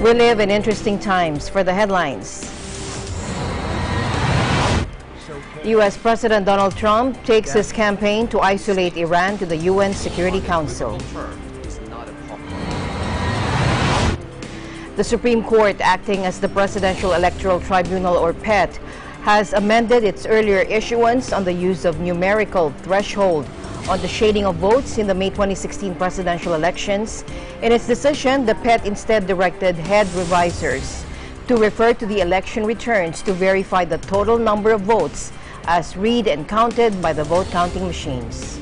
We live in interesting times. For the headlines, U.S. President Donald Trump takes his campaign to isolate Iran to the UN Security Council. The Supreme Court, acting as the Presidential Electoral Tribunal or PET, has amended its earlier issuance on the use of numerical threshold on the shading of votes in the May 2016 presidential elections. In its decision, the PET instead directed head revisers to refer to the election returns to verify the total number of votes as read and counted by the vote counting machines.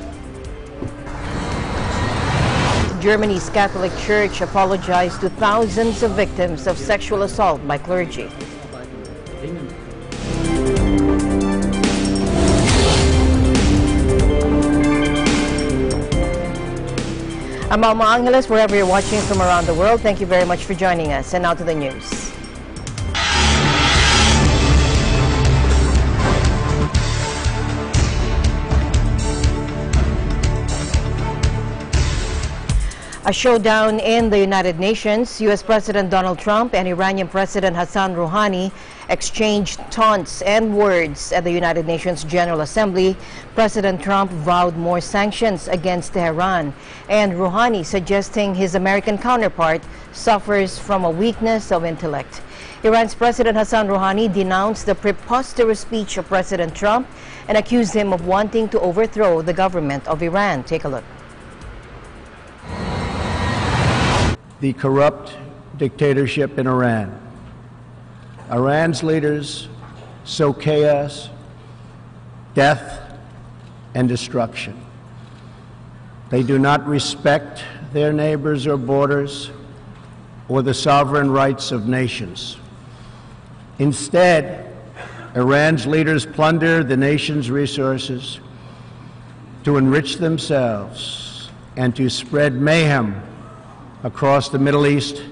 Germany's Catholic Church apologized to thousands of victims of sexual assault by clergy. I'm Alma Angeles, wherever you're watching from around the world. Thank you very much for joining us. And now to the news. A showdown in the United Nations. U.S. President Donald Trump and Iranian President Hassan Rouhani exchanged taunts and words at the United Nations General Assembly. President Trump vowed more sanctions against Tehran, and Rouhani suggesting his American counterpart suffers from a weakness of intellect. Iran's President Hassan Rouhani denounced the preposterous speech of President Trump and accused him of wanting to overthrow the government of Iran. Take a look. The corrupt dictatorship in Iran. Iran's leaders sow chaos, death, and destruction. They do not respect their neighbors or borders or the sovereign rights of nations. Instead, Iran's leaders plunder the nation's resources to enrich themselves and to spread mayhem across the Middle East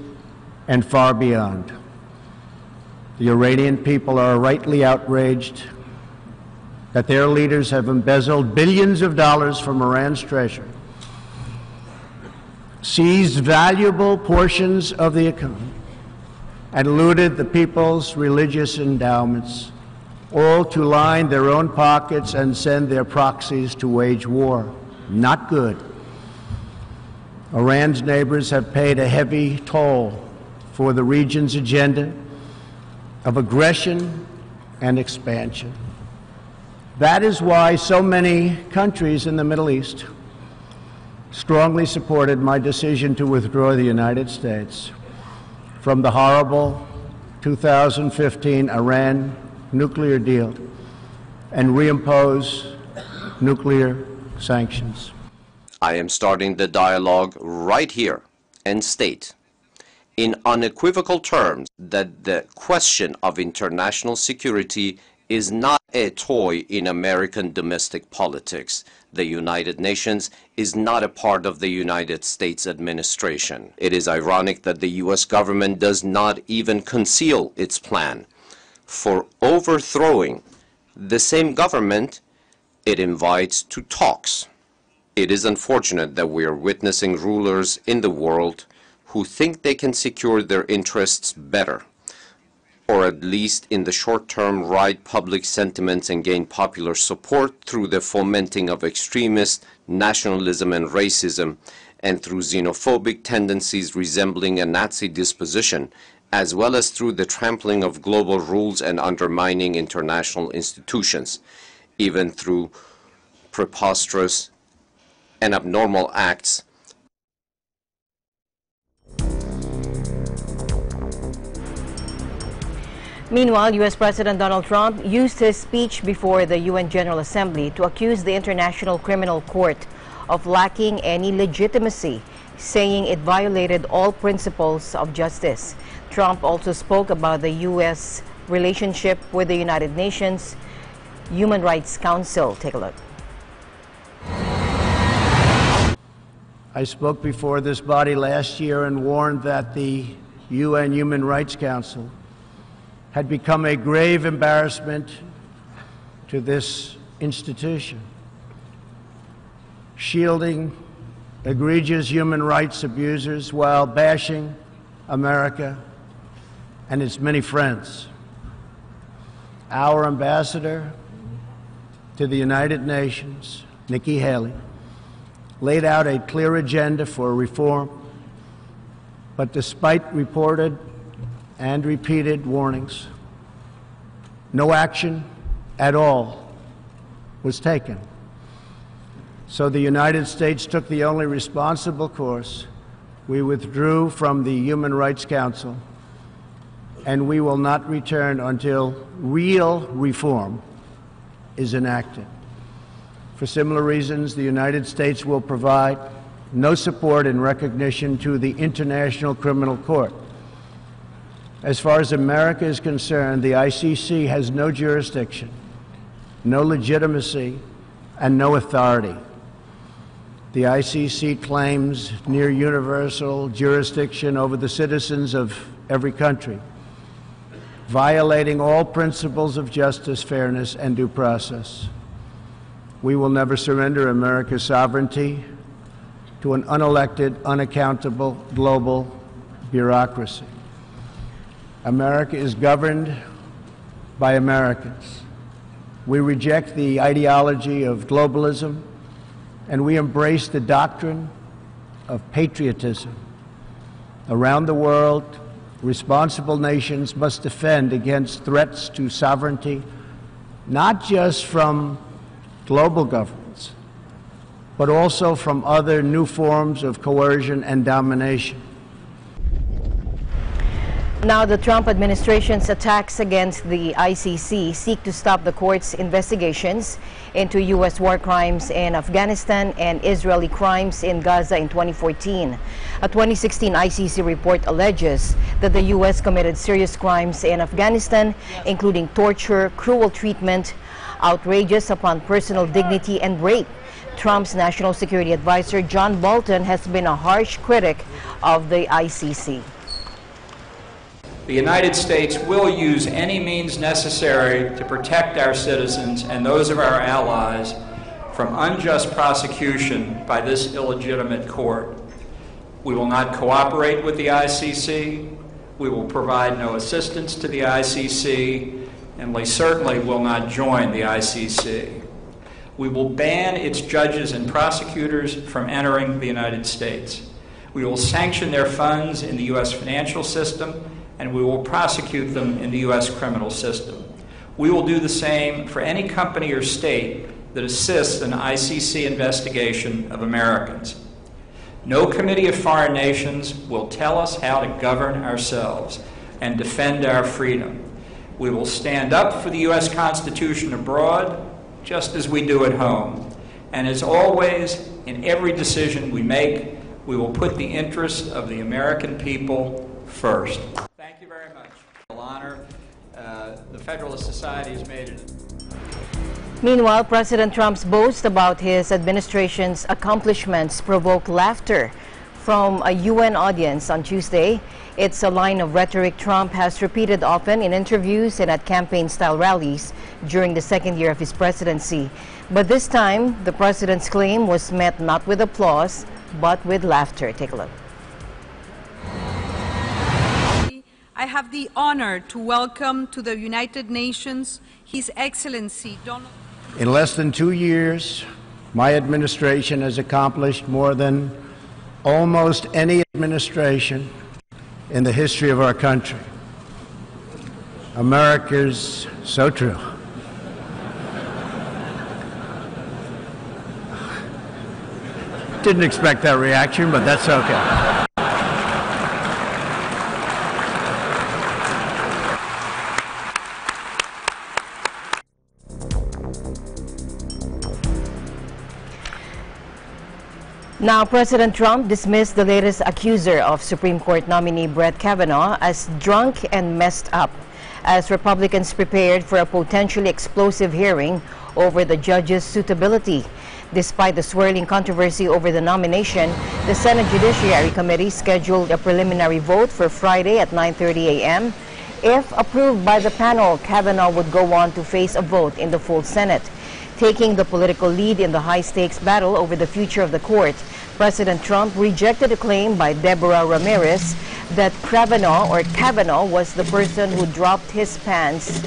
and far beyond. The Iranian people are rightly outraged that their leaders have embezzled billions of dollars from Iran's treasury, seized valuable portions of the economy, and looted the people's religious endowments, all to line their own pockets and send their proxies to wage war. Not good. Iran's neighbors have paid a heavy toll for the region's agenda of aggression and expansion. That is why so many countries in the Middle East strongly supported my decision to withdraw the United States from the horrible 2015 Iran nuclear deal and reimpose nuclear sanctions. I am starting the dialogue right here and state in unequivocal terms that the question of international security is not a toy in American domestic politics. The United Nations is not a part of the United States administration. It is ironic that the U.S. government does not even conceal its plan for overthrowing the same government it invites to talks. It is unfortunate that we are witnessing rulers in the world who think they can secure their interests better, or at least in the short term ride public sentiments and gain popular support through the fomenting of extremist nationalism and racism, and through xenophobic tendencies resembling a Nazi disposition, as well as through the trampling of global rules and undermining international institutions, even through preposterous and abnormal acts. Meanwhile, U.S. President Donald Trump used his speech before the UN General Assembly to accuse the International Criminal Court of lacking any legitimacy, saying it violated all principles of justice. Trump also spoke about the U.S. relationship with the United Nations Human Rights Council. Take a look. I spoke before this body last year and warned that the UN Human Rights Council had become a grave embarrassment to this institution, shielding egregious human rights abusers while bashing America and its many friends. Our ambassador to the United Nations, Nikki Haley, laid out a clear agenda for reform, but despite reported and repeated warnings, no action at all was taken. So the United States took the only responsible course. We withdrew from the Human Rights Council, and we will not return until real reform is enacted. For similar reasons, the United States will provide no support in recognition to the International Criminal Court. As far as America is concerned, the ICC has no jurisdiction, no legitimacy, and no authority. The ICC claims near universal jurisdiction over the citizens of every country, violating all principles of justice, fairness, and due process. We will never surrender America's sovereignty to an unelected, unaccountable global bureaucracy. America is governed by Americans. We reject the ideology of globalism, and we embrace the doctrine of patriotism. Around the world, responsible nations must defend against threats to sovereignty, not just from global governments, but also from other new forms of coercion and domination. Now, the Trump administration's attacks against the ICC seek to stop the court's investigations into U.S. war crimes in Afghanistan and Israeli crimes in Gaza in 2014. A 2016 ICC report alleges that the U.S. committed serious crimes in Afghanistan, including torture, cruel treatment, outrages upon personal dignity, and rape. Trump's national security advisor, John Bolton, has been a harsh critic of the ICC. The United States will use any means necessary to protect our citizens and those of our allies from unjust prosecution by this illegitimate court. We will not cooperate with the ICC. We will provide no assistance to the ICC, and we certainly will not join the ICC. We will ban its judges and prosecutors from entering the United States. We will sanction their funds in the U.S. financial system, and we will prosecute them in the U.S. criminal system. We will do the same for any company or state that assists in an ICC investigation of Americans. No committee of foreign nations will tell us how to govern ourselves and defend our freedom. We will stand up for the U.S. Constitution abroad, just as we do at home. And as always, in every decision we make, we will put the interests of the American people first. Thank you very much. Honor. The Federalist Society has made it. Meanwhile, President Trump's boast about his administration's accomplishments provoked laughter from a UN audience on Tuesday. It's a line of rhetoric Trump has repeated often in interviews and at campaign-style rallies during the second year of his presidency. But this time, the president's claim was met not with applause, but with laughter. Take a look. I have the honor to welcome to the United Nations His Excellency Donald. In less than 2 years, my administration has accomplished more than almost any administration in the history of our country. America's so true. Didn't expect that reaction, but that's okay. Now, President Trump dismissed the latest accuser of Supreme Court nominee Brett Kavanaugh as drunk and messed up, as Republicans prepared for a potentially explosive hearing over the judge's suitability. Despite the swirling controversy over the nomination, the Senate Judiciary Committee scheduled a preliminary vote for Friday at 9:30 a.m. If approved by the panel, Kavanaugh would go on to face a vote in the full Senate. Taking the political lead in the high-stakes battle over the future of the court, President Trump rejected a claim by Deborah Ramirez that Kavanaugh was the person who dropped his pants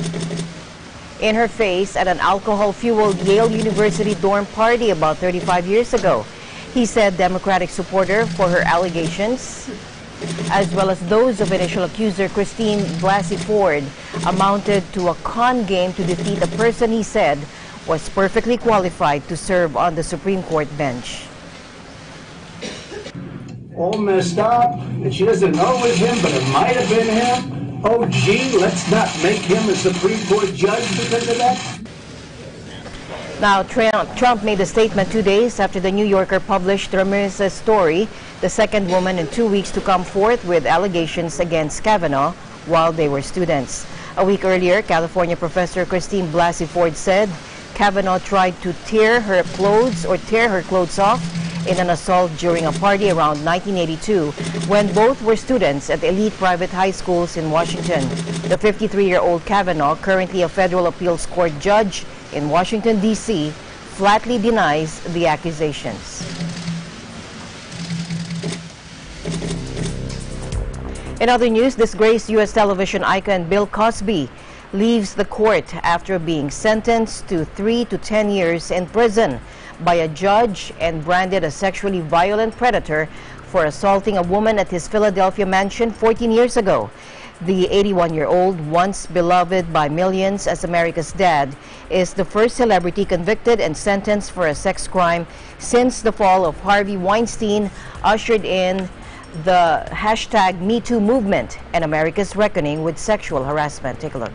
in her face at an alcohol-fueled Yale University dorm party about 35 years ago. He said Democratic supporter for her allegations, as well as those of initial accuser Christine Blasey Ford, amounted to a con game to defeat a person he said was perfectly qualified to serve on the Supreme Court bench. All messed up, and she doesn't know it was him, but it might have been him. Oh, gee, let's not make him a Supreme Court judge because of that. Now, Trump made a statement 2 days after the New Yorker published Ramirez's story, the second woman in 2 weeks to come forth with allegations against Kavanaugh while they were students. A week earlier, California professor Christine Blasey Ford said Kavanaugh tried to tear her clothes off in an assault during a party around 1982 when both were students at elite private high schools in Washington. The 53-year-old Kavanaugh, currently a federal appeals court judge in Washington, D.C., flatly denies the accusations. In other news, disgraced U.S. television icon Bill Cosby leaves the court after being sentenced to 3 to 10 years in prison by a judge and branded a sexually violent predator for assaulting a woman at his Philadelphia mansion 14 years ago. The 81-year-old, once beloved by millions as America's dad, is the first celebrity convicted and sentenced for a sex crime since the fall of Harvey Weinstein ushered in the hashtag #MeToo movement and America's reckoning with sexual harassment. Take a look.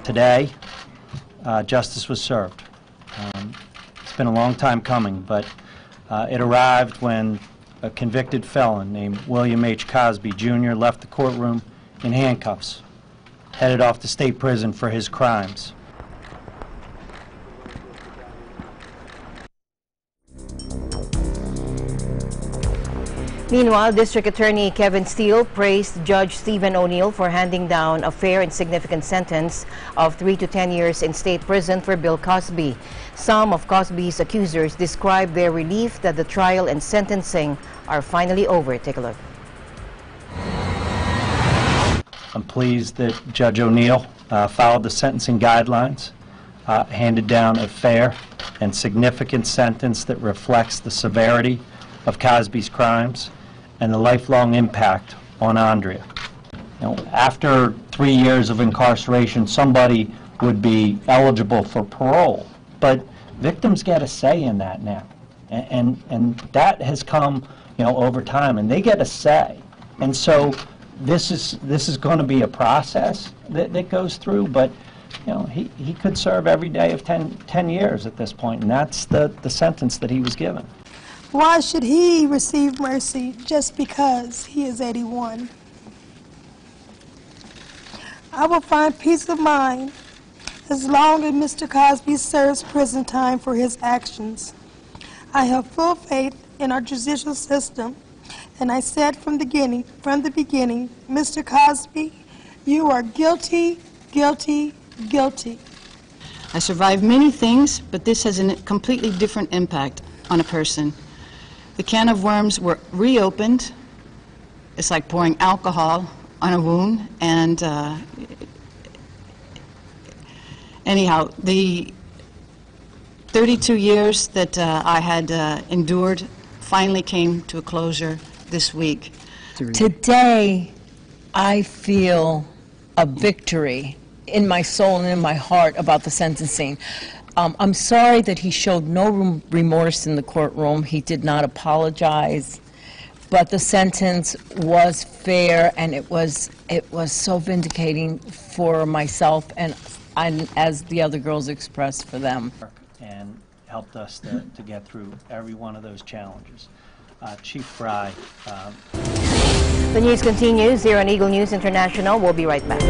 Today, justice was served. It's been a long time coming, but it arrived when a convicted felon named William H. Cosby, Jr. left the courtroom in handcuffs, headed off to state prison for his crimes. Meanwhile, District Attorney Kevin Steele praised Judge Stephen O'Neill for handing down a fair and significant sentence of 3 to 10 years in state prison for Bill Cosby. Some of Cosby's accusers described their relief that the trial and sentencing are finally over. Take a look. I'm pleased that Judge O'Neill followed the sentencing guidelines, handed down a fair and significant sentence that reflects the severity of Cosby's crimes and the lifelong impact on Andrea. After 3 years of incarceration, somebody would be eligible for parole, but victims get a say in that now, and that has come, over time, and they get a say. And so this is going to be a process that goes through, but he could serve every day of 10 years at this point, and that's the sentence that he was given. Why should he receive mercy just because he is 81? I will find peace of mind as long as Mr. Cosby serves prison time for his actions. I have full faith in our judicial system, and I said from the beginning, Mr. Cosby, you are guilty, guilty, guilty. I survived many things, but this has a completely different impact on a person. The can of worms were reopened. It's like pouring alcohol on a wound. And anyhow, the 32 years that I had endured finally came to a closure this week. Today, I feel a victory in my soul and in my heart about the sentencing. I'm sorry that he showed no remorse in the courtroom. He did not apologize, but the sentence was fair, and it was so vindicating for myself and as the other girls expressed for them. And helped us to get through every one of those challenges. Chief Fry. The news continues here on Eagle News International. We'll be right back.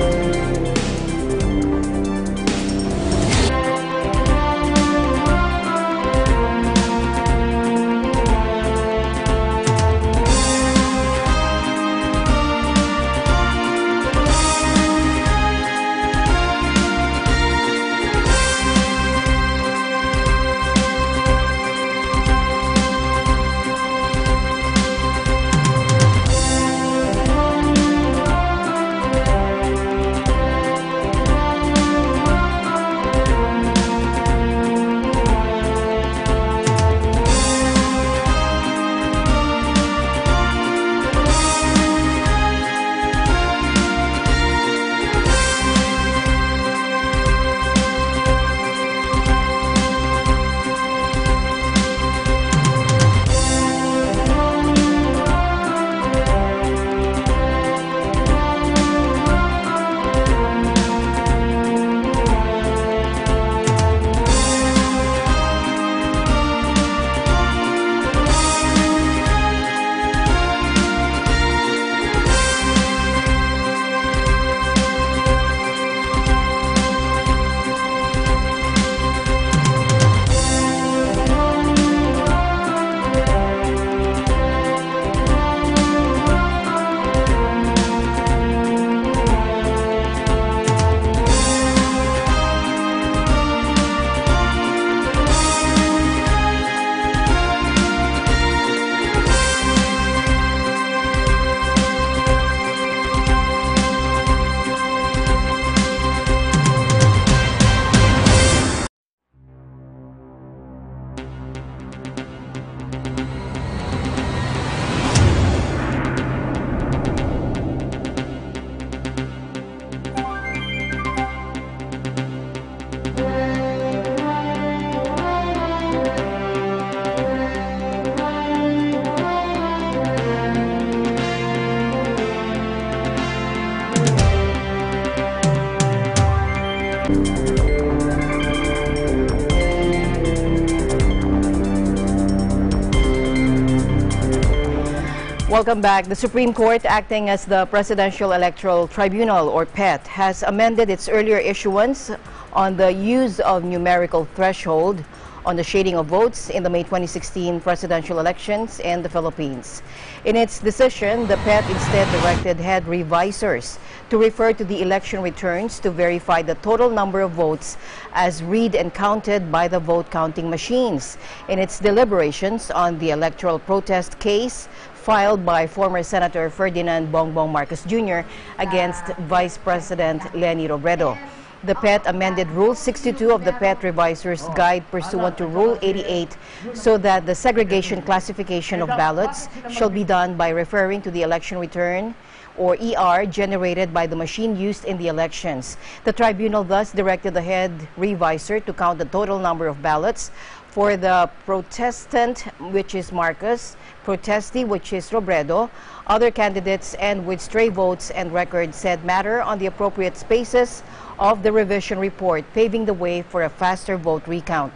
Welcome back. The Supreme Court, acting as the Presidential Electoral Tribunal, or PET, has amended its earlier issuance on the use of numerical threshold on the shading of votes in the May 2016 presidential elections in the Philippines. In its decision, the PET instead directed head revisers to refer to the election returns to verify the total number of votes as read and counted by the vote counting machines. In its deliberations on the electoral protest case filed by former Senator Ferdinand Bongbong Marcos Jr. against Vice President Leni Robredo. The PET amended Rule 62 of the PET Reviser's Guide pursuant to Rule 88 so that the segregation classification of ballots shall be done by referring to the election return or ER generated by the machine used in the elections. The tribunal thus directed the head reviser to count the total number of ballots for the protestant, which is Marcos, protestee, which is Robredo, other candidates, and with stray votes and record said matter on the appropriate spaces of the revision report, paving the way for a faster vote recount.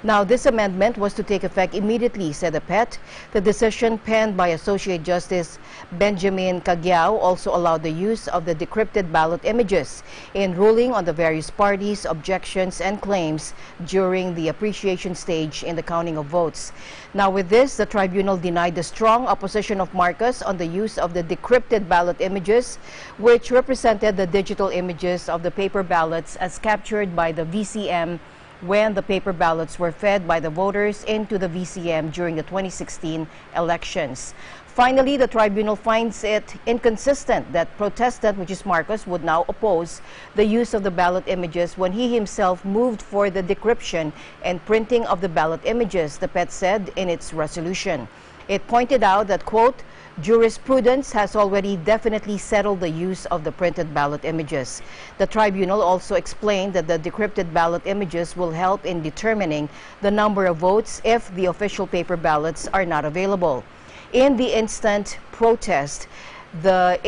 Now, this amendment was to take effect immediately, said the PET. The decision penned by Associate Justice Benjamin Cagiao also allowed the use of the decrypted ballot images in ruling on the various parties' objections and claims during the appreciation stage in the counting of votes. Now, with this, the tribunal denied the strong opposition of Marcos on the use of the decrypted ballot images, which represented the digital images of the paper ballots as captured by the VCM when the paper ballots were fed by the voters into the VCM during the 2016 elections. Finally, the tribunal finds it inconsistent that protestant, which is Marcos, would now oppose the use of the ballot images when he himself moved for the decryption and printing of the ballot images, the PET said in its resolution. It pointed out that, quote, jurisprudence has already definitely settled the use of the printed ballot images. The tribunal also explained that the decrypted ballot images will help in determining the number of votes if the official paper ballots are not available. In the instant protest, the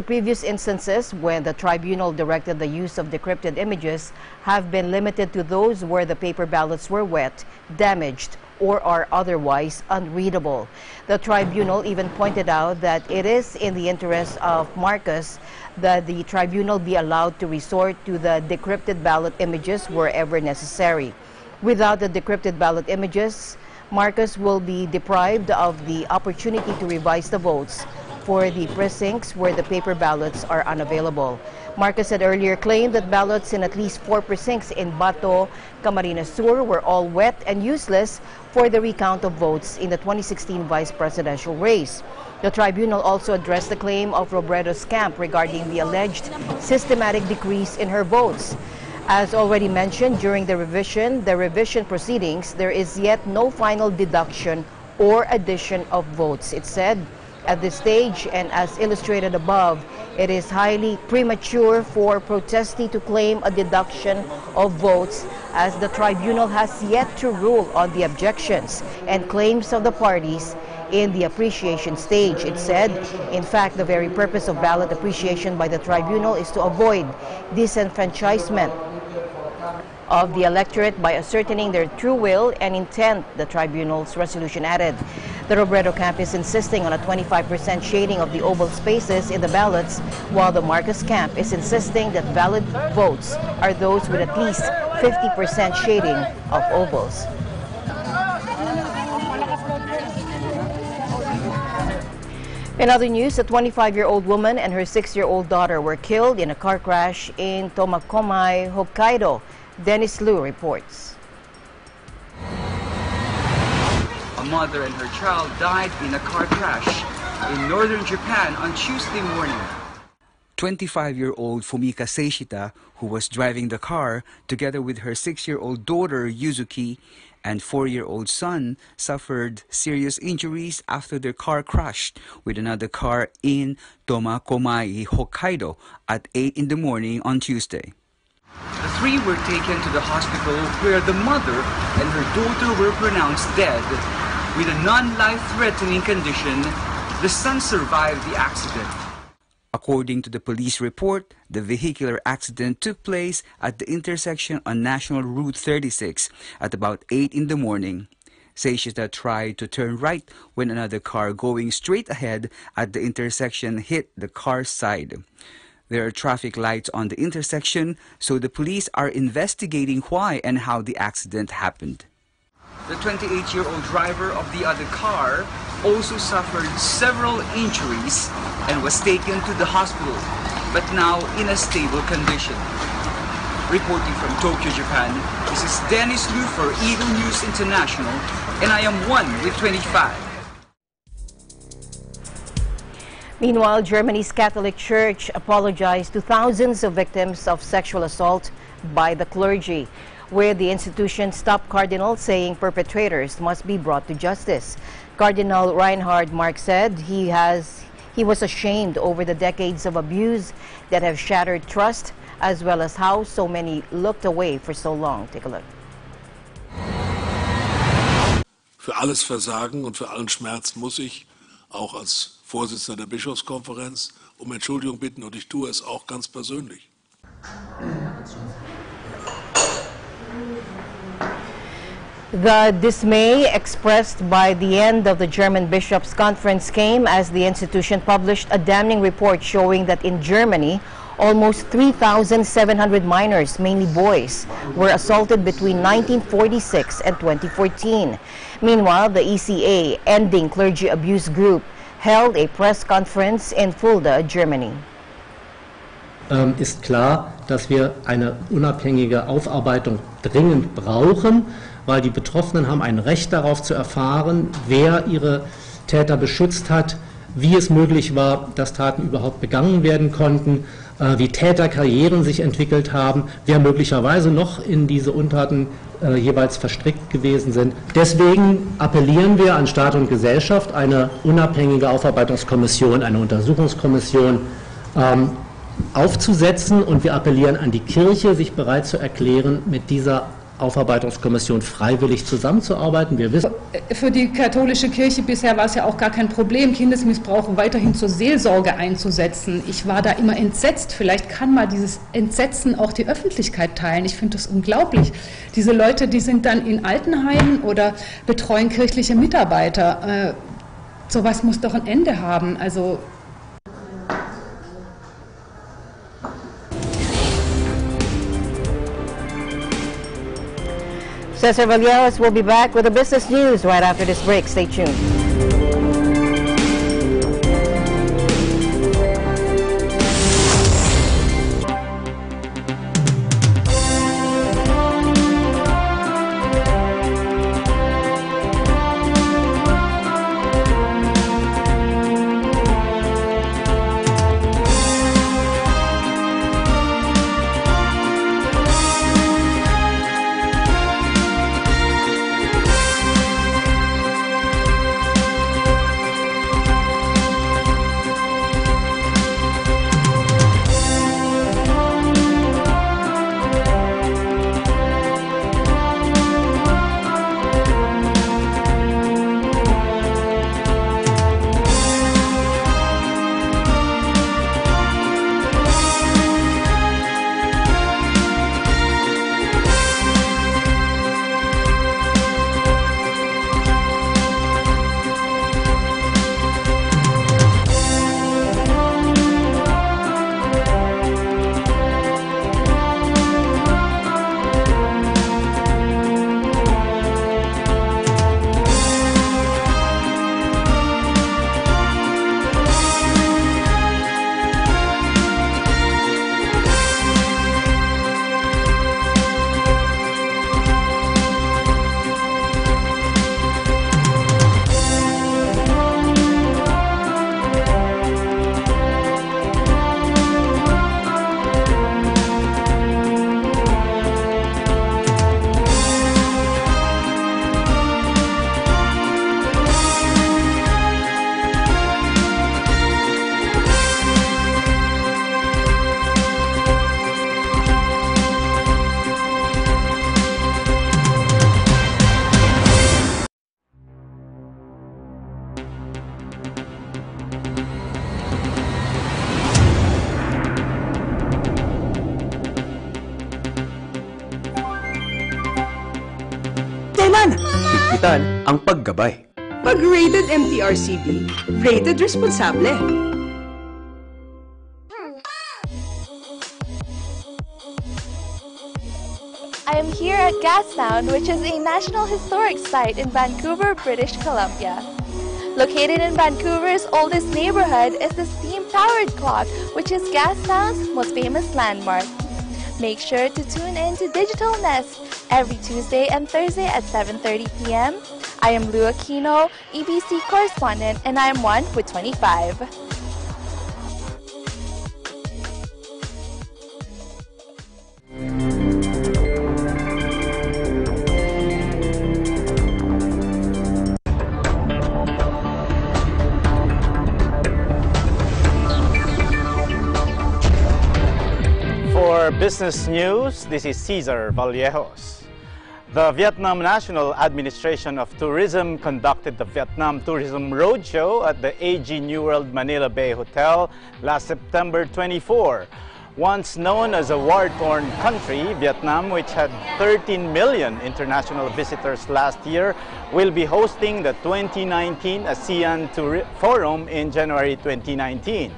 previous instances when the tribunal directed the use of decrypted images have been limited to those where the paper ballots were wet, damaged, or are otherwise unreadable. The tribunal even pointed out that it is in the interest of Marcos that the tribunal be allowed to resort to the decrypted ballot images wherever necessary. Without the decrypted ballot images, Marcos will be deprived of the opportunity to revise the votes for the precincts where the paper ballots are unavailable. Marcos had earlier claimed that ballots in at least 4 precincts in Bato, Camarines Sur were all wet and useless for the recount of votes in the 2016 vice presidential race. The tribunal also addressed the claim of Robredo's camp regarding the alleged systematic decrease in her votes. As already mentioned during the revision proceedings, there is yet no final deduction or addition of votes. It said, at this stage, and as illustrated above, it is highly premature for protestee to claim a deduction of votes as the tribunal has yet to rule on the objections and claims of the parties in the appreciation stage. It said, in fact, the very purpose of ballot appreciation by the tribunal is to avoid disenfranchisement of the electorate by ascertaining their true will and intent, the tribunal's resolution added. The Robredo camp is insisting on a 25% shading of the oval spaces in the ballots, while the Marcos camp is insisting that valid votes are those with at least 50% shading of ovals. In other news, a 25-year-old woman and her 6-year-old daughter were killed in a car crash in Tomakomai, Hokkaido. Dennis Liu reports. A mother and her child died in a car crash in northern Japan on Tuesday morning. 25-year-old Fumika Seishita, who was driving the car, together with her 6-year-old daughter Yuzuki and 4-year-old son, suffered serious injuries after their car crashed with another car in Tomakomai, Hokkaido at 8 in the morning on Tuesday. The three were taken to the hospital where the mother and her daughter were pronounced dead. With a non-life-threatening condition, the son survived the accident. According to the police report, the vehicular accident took place at the intersection on National Route 36 at about 8 in the morning. Seishita tried to turn right when another car going straight ahead at the intersection hit the car's side. There are traffic lights on the intersection, so the police are investigating why and how the accident happened. The 28-year-old driver of the other car also suffered several injuries and was taken to the hospital, but now in a stable condition. Reporting from Tokyo, Japan, this is Dennis Liu for Eagle News International, and I am 1 with 25. Meanwhile, Germany's Catholic Church apologized to thousands of victims of sexual assault by the clergy, where the institution stopped cardinals saying perpetrators must be brought to justice. Cardinal Reinhard Marx said he was ashamed over the decades of abuse that have shattered trust, as well as how so many looked away for so long. Take a look. Für alles Versagen und für allen Schmerz muss ich auch als Vorsitzender der Bischofskonferenz um Entschuldigung bitten, und ich tue es auch ganz persönlich. The dismay expressed by the end of the German Bishops' Conference came as the institution published a damning report showing that in Germany, almost 3,700 minors, mainly boys, were assaulted between 1946 and 2014. Meanwhile, the ECA, Ending Clergy Abuse Group, held a press conference in Fulda, Germany. Ist klar, dass wir eine unabhängige Aufarbeitung dringend brauchen, weil die Betroffenen haben ein Recht darauf zu erfahren, wer ihre Täter beschützt hat, wie es möglich war, dass Taten überhaupt begangen werden konnten, wie Täterkarrieren sich entwickelt haben, wer möglicherweise noch in diese Untaten jeweils verstrickt gewesen sind. Deswegen appellieren wir an Staat und Gesellschaft, eine unabhängige Aufarbeitungskommission, eine Untersuchungskommission aufzusetzen, und wir appellieren an die Kirche, sich bereit zu erklären, mit dieser Aufarbeitungskommission freiwillig zusammenzuarbeiten. Wir wissen, für die katholische Kirche bisher war es ja auch gar kein Problem, Kindesmissbrauch weiterhin zur Seelsorge einzusetzen. Ich war da immer entsetzt. Vielleicht kann mal dieses Entsetzen auch die Öffentlichkeit teilen. Ich finde das unglaublich. Diese Leute, die sind dann in Altenheimen oder betreuen kirchliche Mitarbeiter. Sowas muss doch ein Ende haben. Also Cesar Vallejos will be back with the business news right after this break. Stay tuned. kapital ang paggabay. Pag rated MTRCB, rated responsable. I am here at Gastown, which is a National Historic Site in Vancouver, British Columbia. Located in Vancouver's oldest neighborhood is the steam-powered clock, which is Gastown's most famous landmark. Make sure to tune in to Digital Nest every Tuesday and Thursday at 7:30 p.m. I am Lou Aquino, EBC correspondent, and I am 1 with 25. For business news, this is Cesar Vallejos. The Vietnam National Administration of Tourism conducted the Vietnam Tourism Roadshow at the AG New World Manila Bay Hotel last September 24. Once known as a war-torn country, Vietnam, which had 13 million international visitors last year, will be hosting the 2019 ASEAN Forum in January 2019.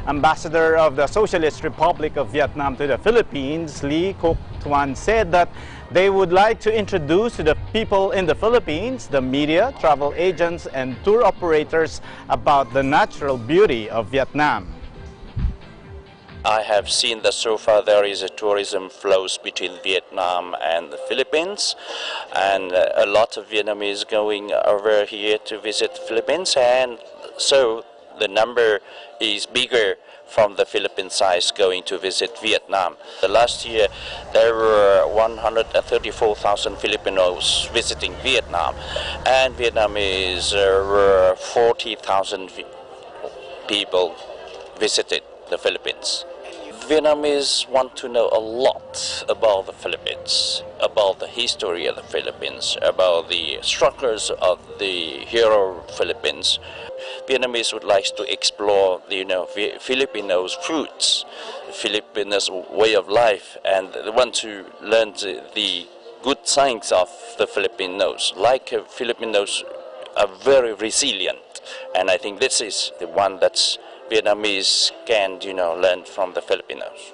Ambassador of the Socialist Republic of Vietnam to the Philippines, Lee Cook Tuan, said that they would like to introduce to the people in the Philippines, the media, travel agents, and tour operators about the natural beauty of Vietnam. I have seen that so far there is a tourism flows between Vietnam and the Philippines, and a lot of Vietnamese going over here to visit the Philippines, and so the number is bigger from the Philippine side going to visit Vietnam. The last year there were 134,000 Filipinos visiting Vietnam, and Vietnamese 40,000 people visited the Philippines. Vietnamese want to know a lot about the Philippines, about the history of the Philippines, about the struggles of the hero Philippines. Vietnamese would like to explore the Filipinos' roots, Filipinos' way of life, and they want to learn the good things of the Filipinos. Like Filipinos are very resilient, and I think this is the one that's Vietnamese can, learn from the Filipinos.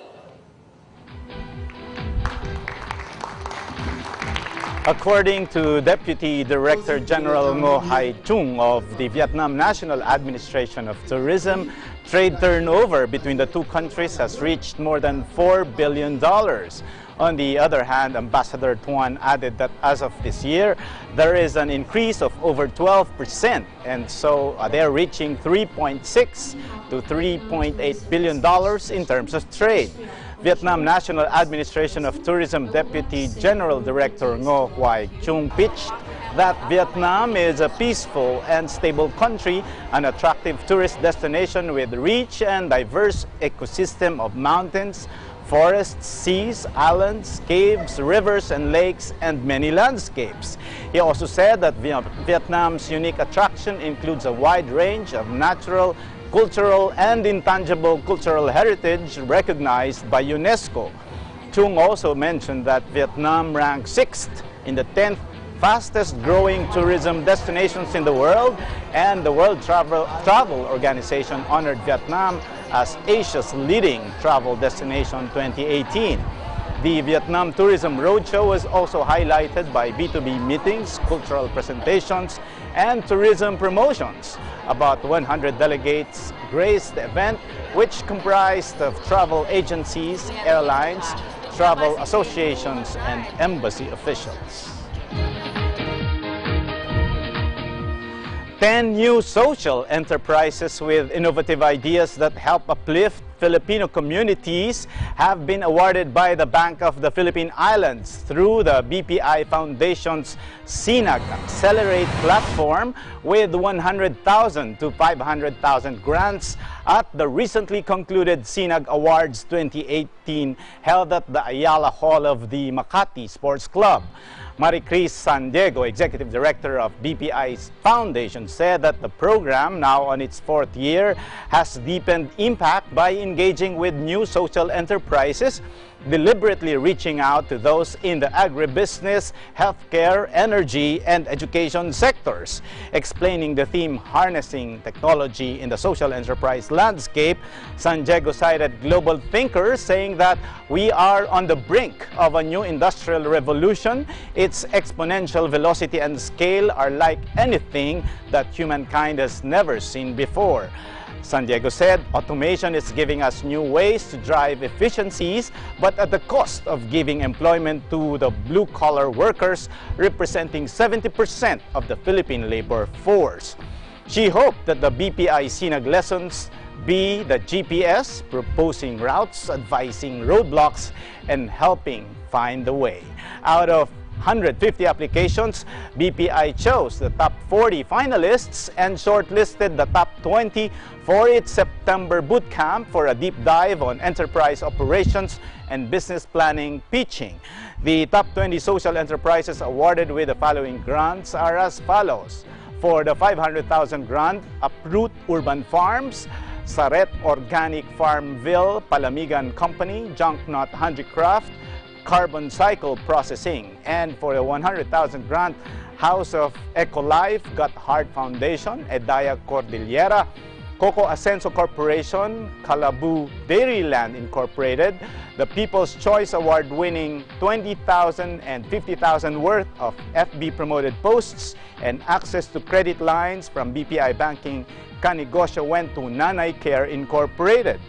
According to Deputy Director General Ngo Hai Chung of the Vietnam National Administration of Tourism, trade turnover between the two countries has reached more than $4 billion. On the other hand, Ambassador Tuan added that as of this year, there is an increase of over 12%, and so they're reaching $3.6 to $3.8 billion in terms of trade. Vietnam National Administration of Tourism Deputy General Director Ngo Hoai Chung pitched that Vietnam is a peaceful and stable country, an attractive tourist destination with rich and diverse ecosystem of mountains, forests, seas, islands, caves, rivers, and lakes, and many landscapes. He also said that Vietnam's unique attraction includes a wide range of natural, cultural, and intangible cultural heritage recognized by UNESCO. Chung also mentioned that Vietnam ranks 6th in the 10th fastest growing tourism destinations in the world, and the World Travel Organization honored Vietnam as Asia's leading travel destination 2018. The Vietnam Tourism Roadshow was also highlighted by B2B meetings, cultural presentations, and tourism promotions. About 100 delegates graced the event, which comprised of travel agencies, airlines, travel associations, and embassy officials. 10 new social enterprises with innovative ideas that help uplift Filipino communities have been awarded by the Bank of the Philippine Islands through the BPI Foundation's SINAG Accelerate platform with 100,000 to 500,000 grants at the recently concluded SINAG Awards 2018 held at the Ayala Hall of the Makati Sports Club. Maricris San Diego, Executive Director of BPI's Foundation, said that the program, now on its 4th year, has deepened impact by engaging with new social enterprises deliberately reaching out to those in the agribusiness, healthcare, energy, and education sectors. Explaining the theme Harnessing Technology in the Social Enterprise Landscape, San Diego cited global thinkers saying that we are on the brink of a new industrial revolution. Its exponential velocity and scale are like anything that humankind has never seen before. San Diego said automation is giving us new ways to drive efficiencies, but at the cost of giving employment to the blue-collar workers representing 70% of the Philippine labor force. She hoped that the BPI Sinag lessons be the GPS, proposing routes, advising roadblocks, and helping find the way. Out of 150 applications, BPI chose the top 40 finalists and shortlisted the top 20 for its September bootcamp for a deep dive on enterprise operations and business planning pitching. The top 20 social enterprises awarded with the following grants are as follows. For the 500,000 grant, Uproot Urban Farms, Saret Organic Farmville, Palamigan Company, Junknut Handicraft, Carbon Cycle Processing, and for the 100,000 grant, House of Ecolife, Gut Heart Foundation, Edaya Cordillera, Coco Ascenso Corporation, Calabu Dairyland Incorporated, the People's Choice Award winning 20,000 and 50,000 worth of FB promoted posts, and access to credit lines from BPI Banking Kanegosyo went to Nanay Care Incorporated.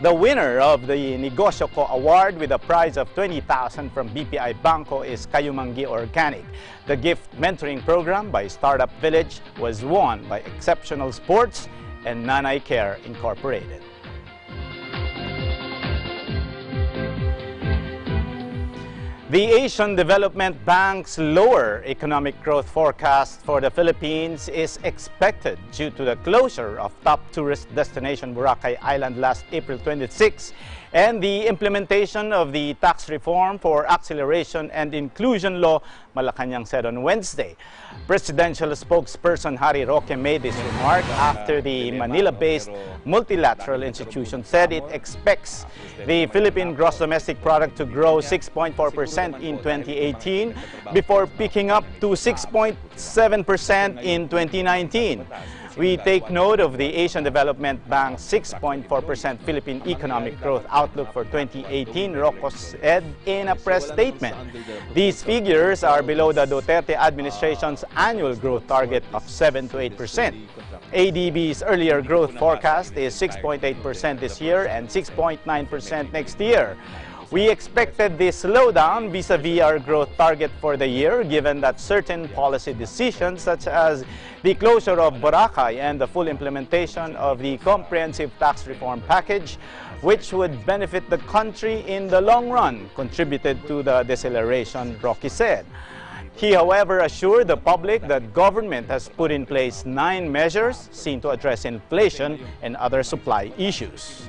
The winner of the Negosyo Co Award with a prize of 20,000 from BPI Banco is Kayumangi Organic. The gift mentoring program by Startup Village was won by Exceptional Sports and Nanay Care Incorporated. The Asian Development Bank's lower economic growth forecast for the Philippines is expected due to the closure of top tourist destination Boracay Island last April 26 and the implementation of the tax reform for acceleration and inclusion law, Malacanang said on Wednesday. Presidential spokesperson Harry Roque made this remark after the Manila-based multilateral institution said it expects the Philippine gross domestic product to grow 6.4% in 2018 before picking up to 6.7% in 2019. We take note of the Asian Development Bank's 6.4% Philippine economic growth outlook for 2018, Rocco said in a press statement. These figures are below the Duterte administration's annual growth target of 7 to 8%. ADB's earlier growth forecast is 6.8% this year and 6.9% next year. We expected this slowdown vis-a-vis our growth target for the year, given that certain policy decisions such as the closure of Boracay and the full implementation of the comprehensive tax reform package, which would benefit the country in the long run, contributed to the deceleration, Roque said. He, however, assured the public that government has put in place 9 measures seen to address inflation and other supply issues.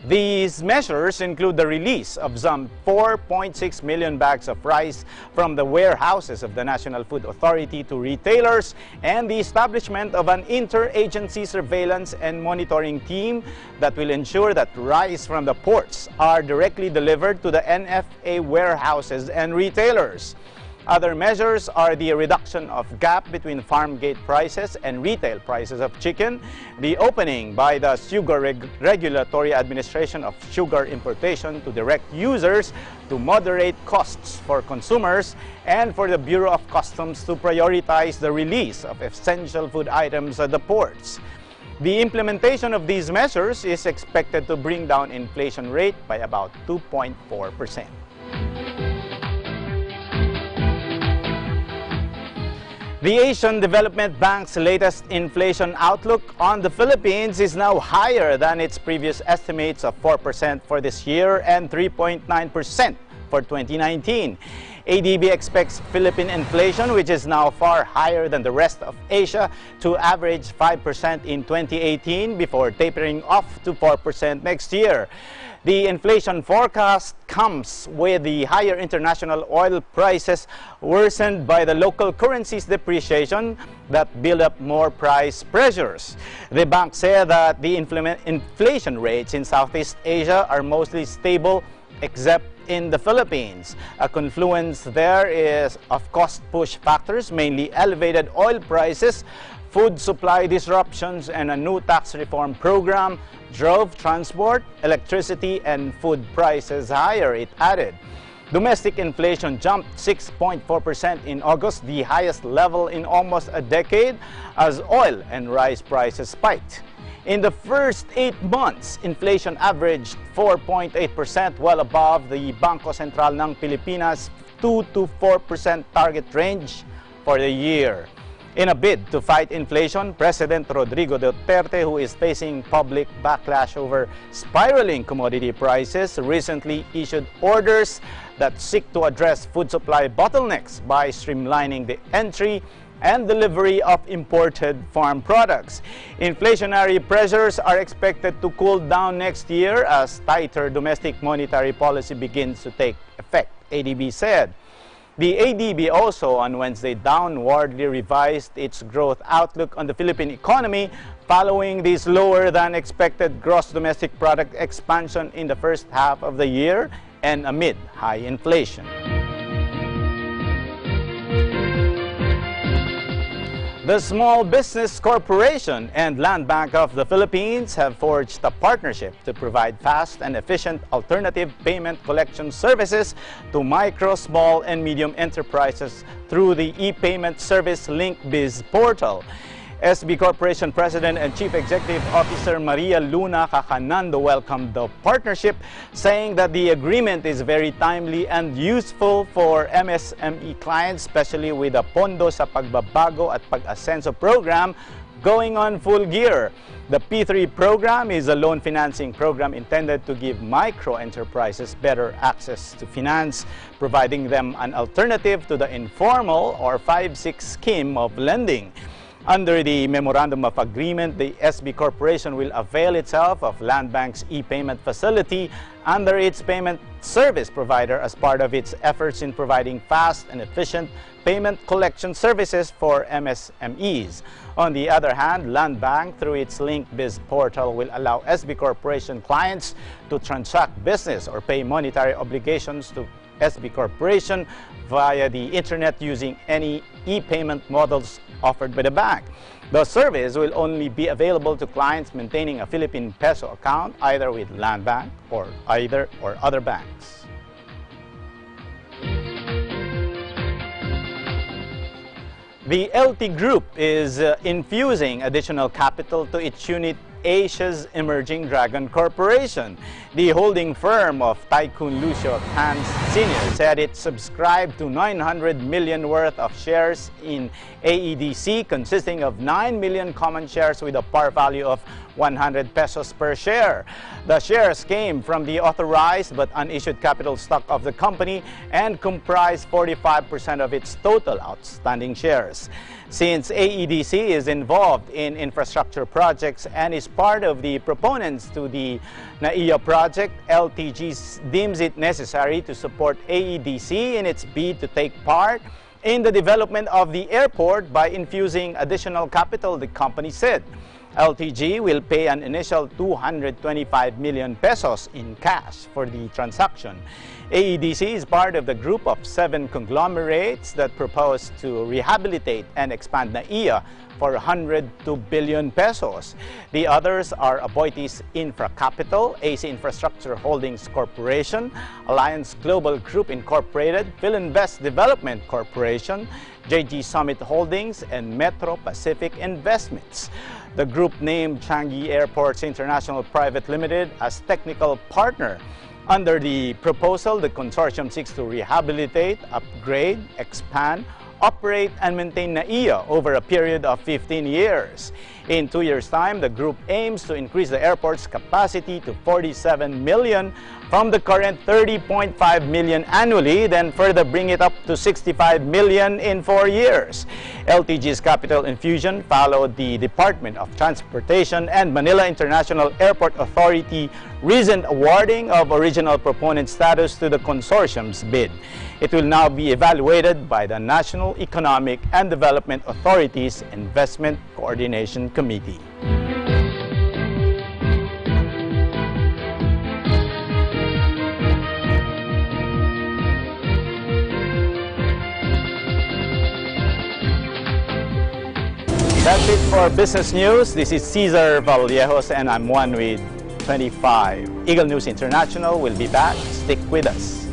These measures include the release of some 4.6 million bags of rice from the warehouses of the National Food Authority to retailers and the establishment of an interagency surveillance and monitoring team that will ensure that rice from the ports are directly delivered to the NFA warehouses and retailers. Other measures are the reduction of gap between farm gate prices and retail prices of chicken, the opening by the Sugar Regulatory Administration of sugar importation to direct users to moderate costs for consumers, and for the Bureau of Customs to prioritize the release of essential food items at the ports. The implementation of these measures is expected to bring down inflation rate by about 2.4%. The Asian Development Bank's latest inflation outlook on the Philippines is now higher than its previous estimates of 4% for this year and 3.9% for 2019. ADB expects Philippine inflation, which is now far higher than the rest of Asia, to average 5% in 2018 before tapering off to 4% next year. The inflation forecast comes with the higher international oil prices worsened by the local currency's depreciation that build up more price pressures. The bank said that the inflation rates in Southeast Asia are mostly stable except in the Philippines. A confluence there is of cost push factors, mainly elevated oil prices, food supply disruptions, and a new tax reform program drove transport, electricity, and food prices higher, it added. Domestic inflation jumped 6.4% in August, the highest level in almost a decade, as oil and rice prices spiked. In the first 8 months, inflation averaged 4.8%, well above the Bangko Sentral ng Pilipinas' 2 to 4% target range for the year. In a bid to fight inflation, President Rodrigo Duterte, who is facing public backlash over spiraling commodity prices, recently issued orders that seek to address food supply bottlenecks by streamlining the entry and delivery of imported farm products. Inflationary pressures are expected to cool down next year as tighter domestic monetary policy begins to take effect, ADB said. The ADB also on Wednesday downwardly revised its growth outlook on the Philippine economy following the slower than expected gross domestic product expansion in the first half of the year and amid high inflation. The Small Business Corporation and Land Bank of the Philippines have forged a partnership to provide fast and efficient alternative payment collection services to micro, small, and medium enterprises through the e-payment service LinkBiz portal. SB Corporation President and Chief Executive Officer Maria Luna Cacanando welcomed the partnership, saying that the agreement is very timely and useful for MSME clients, especially with the Pondo sa Pagbabago at Pag-Asenso program going on full gear. The P3 program is a loan financing program intended to give micro enterprises better access to finance, providing them an alternative to the informal or 5-6 scheme of lending. Under the Memorandum of Agreement, the SB Corporation will avail itself of Land Bank's e-payment facility under its payment service provider as part of its efforts in providing fast and efficient payment collection services for MSMEs. On the other hand, Land Bank, through its LinkBiz portal, will allow SB Corporation clients to transact business or pay monetary obligations to SB Corporation via the internet using any e-payment models offered by the bank. The service will only be available to clients maintaining a Philippine peso account either with Land Bank or other banks. The LT Group is infusing additional capital to its unit Asia's Emerging Dragon Corporation. The holding firm of Tycoon Lucio Tan Sr. said it subscribed to 900 million worth of shares in AEDC, consisting of 9 million common shares with a par value of 100 pesos per share. The shares came from the authorized but unissued capital stock of the company and comprise 45% of its total outstanding shares. Since AEDC is involved in infrastructure projects and is part of the proponents to the NAIA project, LTG deems it necessary to support AEDC in its bid to take part in the development of the airport by infusing additional capital, the company said. LTG will pay an initial 225 million pesos in cash for the transaction. AEDC is part of the group of 7 conglomerates that propose to rehabilitate and expand NAIA for 102 billion pesos. The others are Aboitiz Infra Capital, AC Infrastructure Holdings Corporation, Alliance Global Group Incorporated, Philinvest Development Corporation, JG Summit Holdings, and Metro Pacific Investments. The group named Changi Airports International Private Limited as technical partner. Under the proposal, the consortium seeks to rehabilitate, upgrade, expand, operate and maintain NAIA over a period of 15 years. In 2 years' time, the group aims to increase the airport's capacity to 47 million from the current 30.5 million annually, then further bring it up to 65 million in 4 years. LTG's capital infusion followed the Department of Transportation and Manila International Airport Authority recent awarding of original proponent status to the consortium's bid. It will now be evaluated by the National Economic and Development Authority's Investment Coordination Committee. That's it for business news. This is Cesar Vallejos and I'm one with 25. Eagle News International will be back. Stick with us.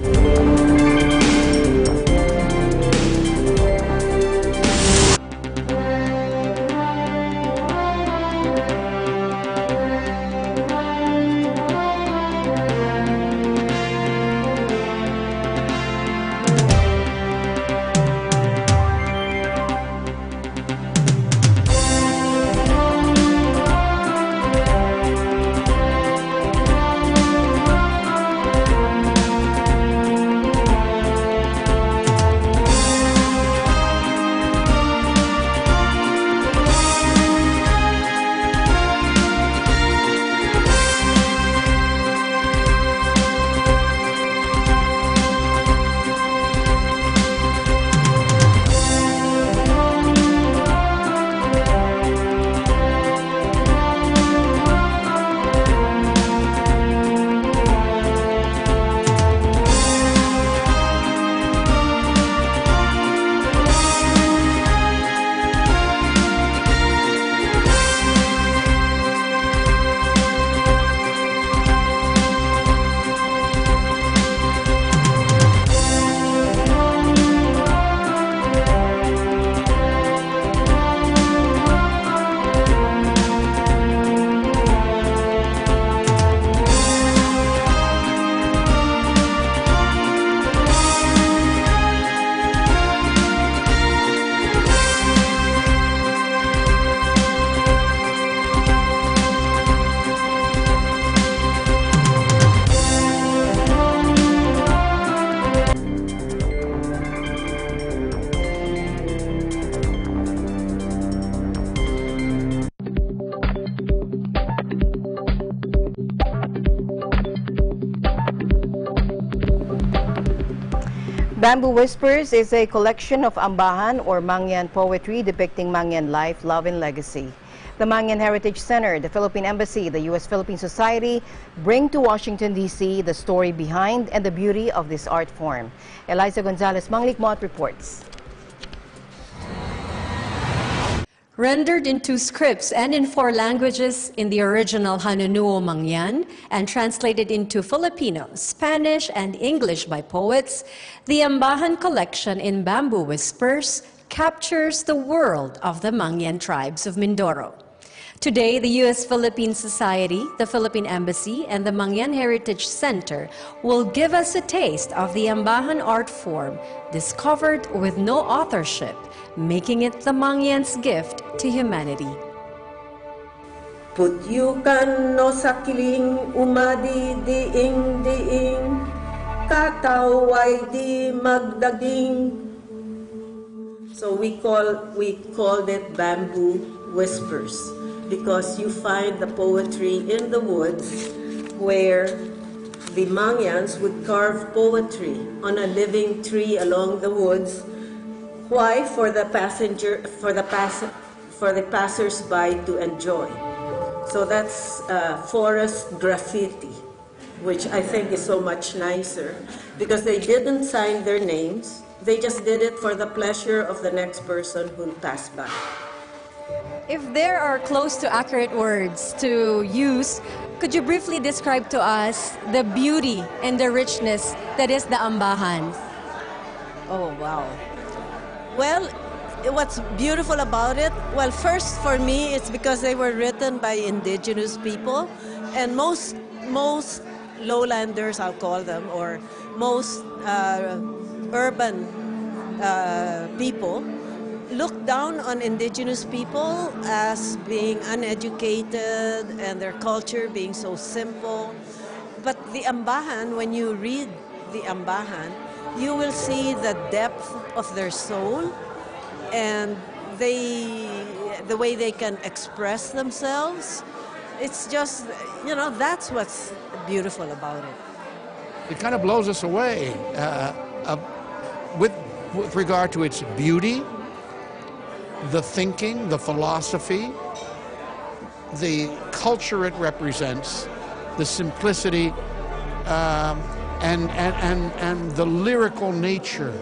Bamboo Whispers is a collection of Ambahan or Mangyan poetry depicting Mangyan life, love, and legacy. The Mangyan Heritage Center, the Philippine Embassy, the U.S.-Philippine Society bring to Washington, D.C. the story behind and the beauty of this art form. Eliza Gonzalez Manglikmot reports. Rendered in 2 scripts and in 4 languages in the original Hanunuo Mangyan and translated into Filipino, Spanish, and English by poets, the Ambahan collection in Bamboo Whispers captures the world of the Mangyan tribes of Mindoro. Today, the U.S.-Philippine Society, the Philippine Embassy, and the Mangyan Heritage Center will give us a taste of the Ambahan art form discovered with no authorship, making it the Mangyan's gift to humanity. Putyukan no sakiling umadi diing kakaway di magdaging. So we called it Bamboo Whispers because you find the poetry in the woods where the Mangyans would carve poetry on a living tree along the woods. Why? For the passers-by to enjoy. So that's forest graffiti, which I think is so much nicer because they didn't sign their names. They just did it for the pleasure of the next person who passed by. If there are close to accurate words to use, could you briefly describe to us the beauty and the richness that is the Ambahan? Oh, wow. Well, what's beautiful about it? Well, first for me, it's because they were written by indigenous people, and most lowlanders, I'll call them, or most urban people look down on indigenous people as being uneducated and their culture being so simple. But the ambahan, when you read the ambahan, you will see the depth of their soul and the way they can express themselves. It's just, that's what's beautiful about it. It kind of blows us away with regard to its beauty, the thinking, the philosophy, the culture it represents, the simplicity, and the lyrical nature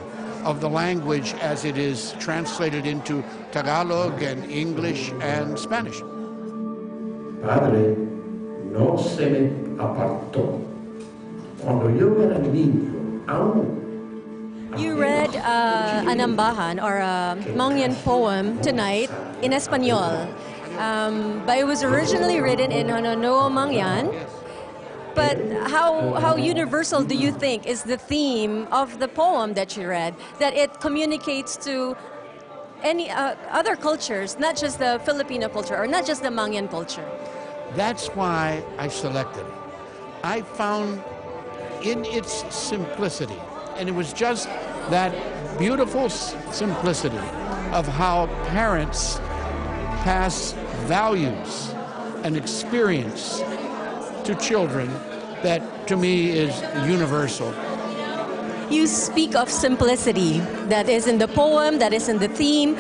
of the language as it is translated into Tagalog and English and Spanish. Padre, no se me apartó. Cuando yo era niño, aún. You read an ambahan or a Mangyan poem tonight in Espanol, but it was originally written in Honono'o Mangyan. But how universal do you think is the theme of the poem that you read, that it communicates to any other cultures, not just the Filipino culture or not just the Mangyan culture? That's why I selected it. I found in its simplicity, and it was just that beautiful simplicity of how parents pass values and experience to children that to me is universal. You speak of simplicity that is in the poem, that is in the theme.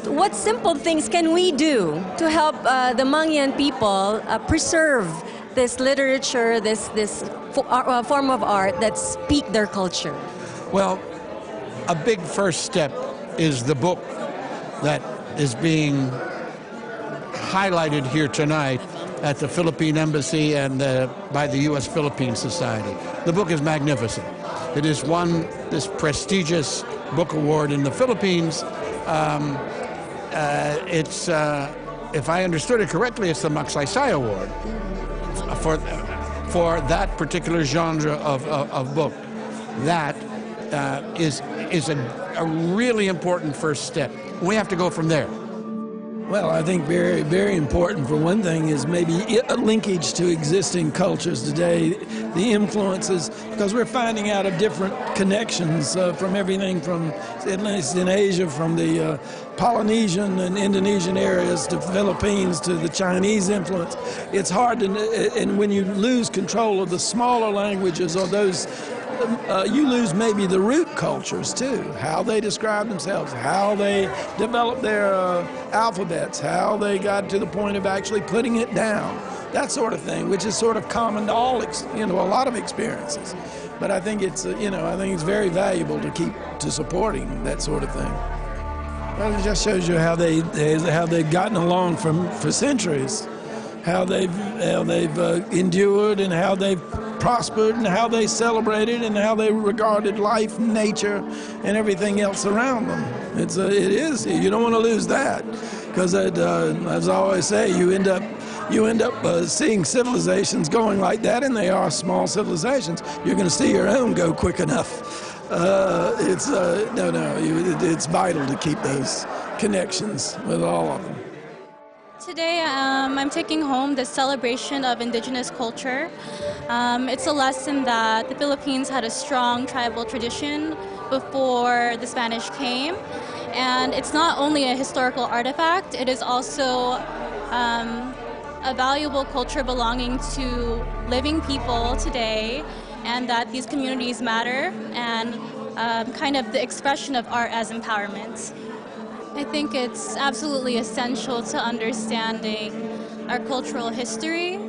What simple things can we do to help the Mangyan people preserve this literature, this form of art that speak their culture? Well, a big first step is the book that is being highlighted here tonight at the Philippine Embassy and by the U.S. Philippine Society. The book is magnificent. It has won this prestigious book award in the Philippines. It's, if I understood it correctly, it's the Magsaysay Award for that particular genre of book. That is a really important first step. We have to go from there. Well, I think very, very important for one thing is maybe a linkage to existing cultures today, the influences, because we're finding out of different connections from everything from, at least in Asia, from the Polynesian and Indonesian areas to Philippines to the Chinese influence. It's hard to, and when you lose control of the smaller languages or those, you lose maybe the root cultures too, how they describe themselves, how they developed their alphabets, how they got to the point of actually putting it down, that sort of thing, which is sort of common to all, a lot of experiences. But I think it's, I think it's very valuable to keep to supporting that sort of thing. Well, it just shows you how they've gotten along for centuries, how they've endured and how they've prospered and how they celebrated and how they regarded life, nature, and everything else around them. It is. You don't want to lose that, because as I always say, you end up seeing civilizations going like that, and they are small civilizations. You're going to see your own go quick enough. It's vital to keep those connections with all of them. Today I'm taking home the celebration of Indigenous culture. It's a lesson that the Philippines had a strong tribal tradition before the Spanish came. And it's not only a historical artifact, it is also a valuable culture belonging to living people today, and that these communities matter, and kind of the expression of art as empowerment. I think it's absolutely essential to understanding our cultural history,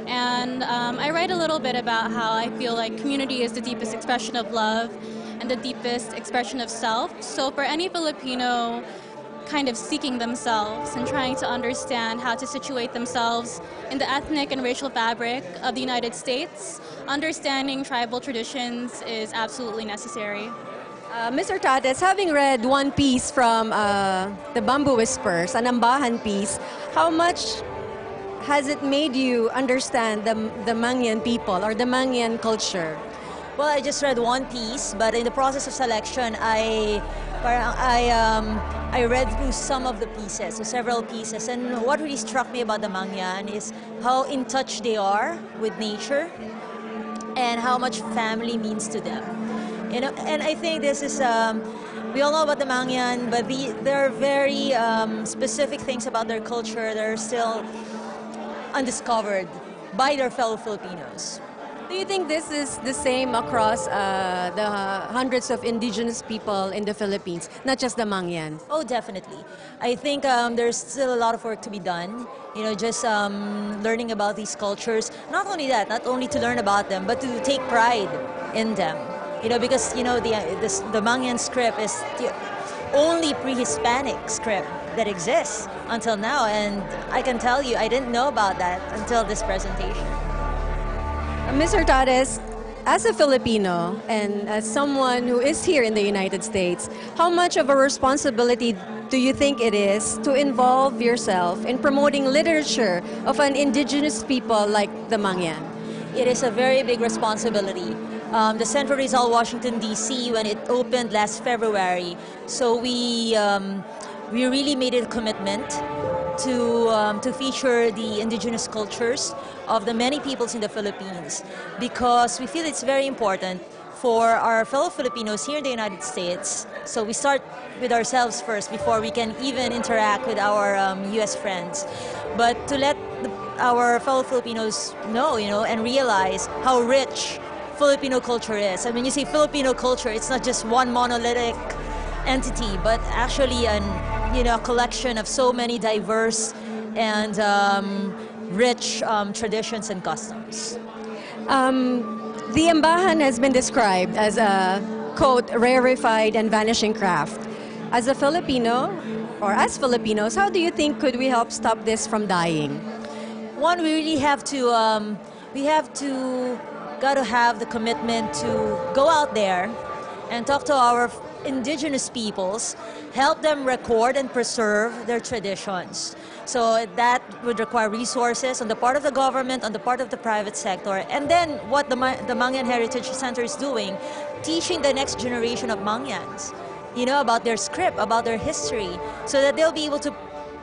and I write a little bit about how I feel like community is the deepest expression of love and the deepest expression of self. So for any Filipino kind of seeking themselves and trying to understand how to situate themselves in the ethnic and racial fabric of the United States, understanding tribal traditions is absolutely necessary. Mr. Tates, having read one piece from the Bamboo Whispers, an ambahan piece, how much has it made you understand the Mangyan people or the Mangyan culture? Well, I just read one piece, but in the process of selection, I read through some of the pieces, so several pieces, and what really struck me about the Mangyan is how in touch they are with nature and how much family means to them. You know, and I think this is, we all know about the Mangyan, but there are very specific things about their culture that are still undiscovered by their fellow Filipinos. Do you think this is the same across the hundreds of indigenous people in the Philippines, not just the Mangyan? Oh, definitely. I think there's still a lot of work to be done. You know, just learning about these cultures. Not only that, not only to learn about them, but to take pride in them. You know, because you know the Mangyan script is the only pre-Hispanic script that exists until now, and I can tell you, I didn't know about that until this presentation. Mr. Torres, as a Filipino and as someone who is here in the United States, how much of a responsibility do you think it is to involve yourself in promoting literature of an indigenous people like the Mangyan? It is a very big responsibility. The Central Rizal, Washington, D.C., when it opened last February, so we really made it a commitment to feature the indigenous cultures of the many peoples in the Philippines, because we feel it's very important for our fellow Filipinos here in the United States. So we start with ourselves first before we can even interact with our U.S. friends. But to let our fellow Filipinos know, you know, and realize how rich Filipino culture is. I mean, you say Filipino culture, it's not just one monolithic entity, but actually a collection of so many diverse and rich traditions and customs. The Ambahan has been described as a, quote, rarefied and vanishing craft. As a Filipino, or as Filipinos, how do you think could we help stop this from dying? One, we really have to, got to have the commitment to go out there and talk to our indigenous peoples, help them record and preserve their traditions. So that would require resources on the part of the government, on the part of the private sector. And then what the Mangyan Heritage Center is doing, teaching the next generation of Mangyans, you know, about their script, about their history, so that they'll be able to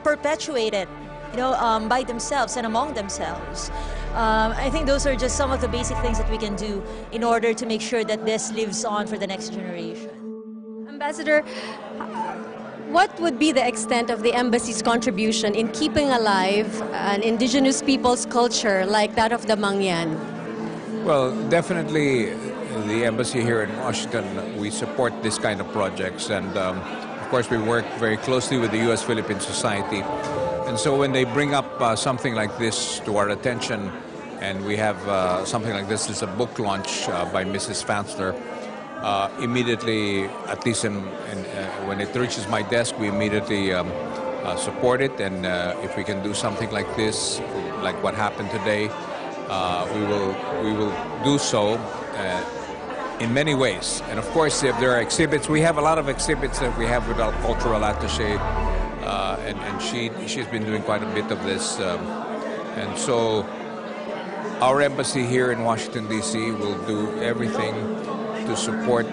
perpetuate it, you know, by themselves and among themselves. I think those are just some of the basic things that we can do in order to make sure that this lives on for the next generation. Ambassador, what would be the extent of the embassy's contribution in keeping alive an indigenous people's culture like that of the Mangyan? Well, definitely the embassy here in Washington, we support this kind of projects, and of course we work very closely with the U.S.-Philippine Society. And so when they bring up something like this to our attention, and we have something like this, is a book launch by Mrs. Fansler, immediately, at least when it reaches my desk, we immediately support it. And if we can do something like this, like what happened today, we will do so in many ways. And of course, if there are exhibits, we have a lot of exhibits that we have with our cultural attaché, and she's been doing quite a bit of this. And so our embassy here in Washington, D.C. will do everything to support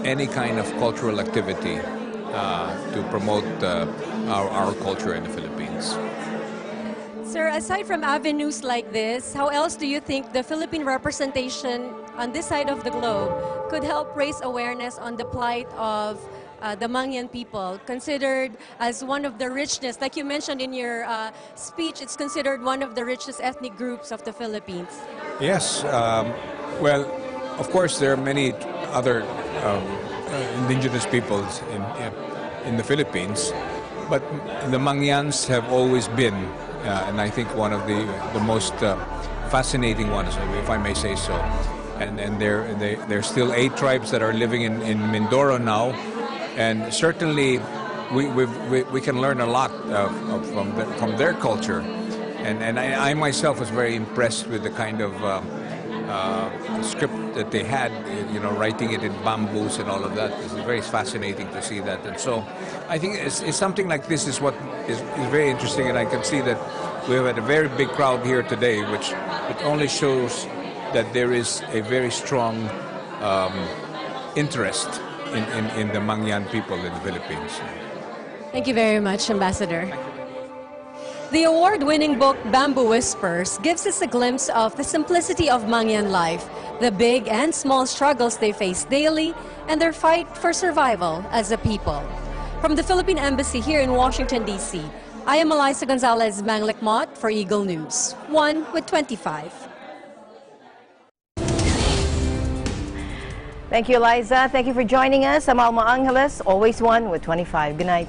any kind of cultural activity to promote our culture in the Philippines. Sir, aside from avenues like this, how else do you think the Philippine representation on this side of the globe could help raise awareness on the plight of the Mangyan people, considered as one of the richness, like you mentioned in your speech, it's considered one of the richest ethnic groups of the Philippines? Yes. Well, of course, there are many other indigenous peoples in the Philippines, but the Mangyans have always been, and I think one of the most fascinating ones, if I may say so. And there are still 8 tribes that are living in Mindoro now, and certainly we can learn a lot from their culture. And I myself was very impressed with the kind of script that they had, you know, writing it in bamboos and all of that. It's very fascinating to see that. And so I think it's something like this is what is very interesting, and I can see that we have had a very big crowd here today, which it only shows that there is a very strong interest in the Mangyan people in the Philippines. Thank you very much, Ambassador. The award-winning book Bamboo Whispers gives us a glimpse of the simplicity of Mangyan life, the big and small struggles they face daily, and their fight for survival as a people. From the Philippine Embassy here in Washington, D.C., I am Eliza Gonzalez Manglikmot for Eagle News, 1/25. Thank you, Eliza. Thank you for joining us. I'm Alma Angeles, always 1/25. Good night.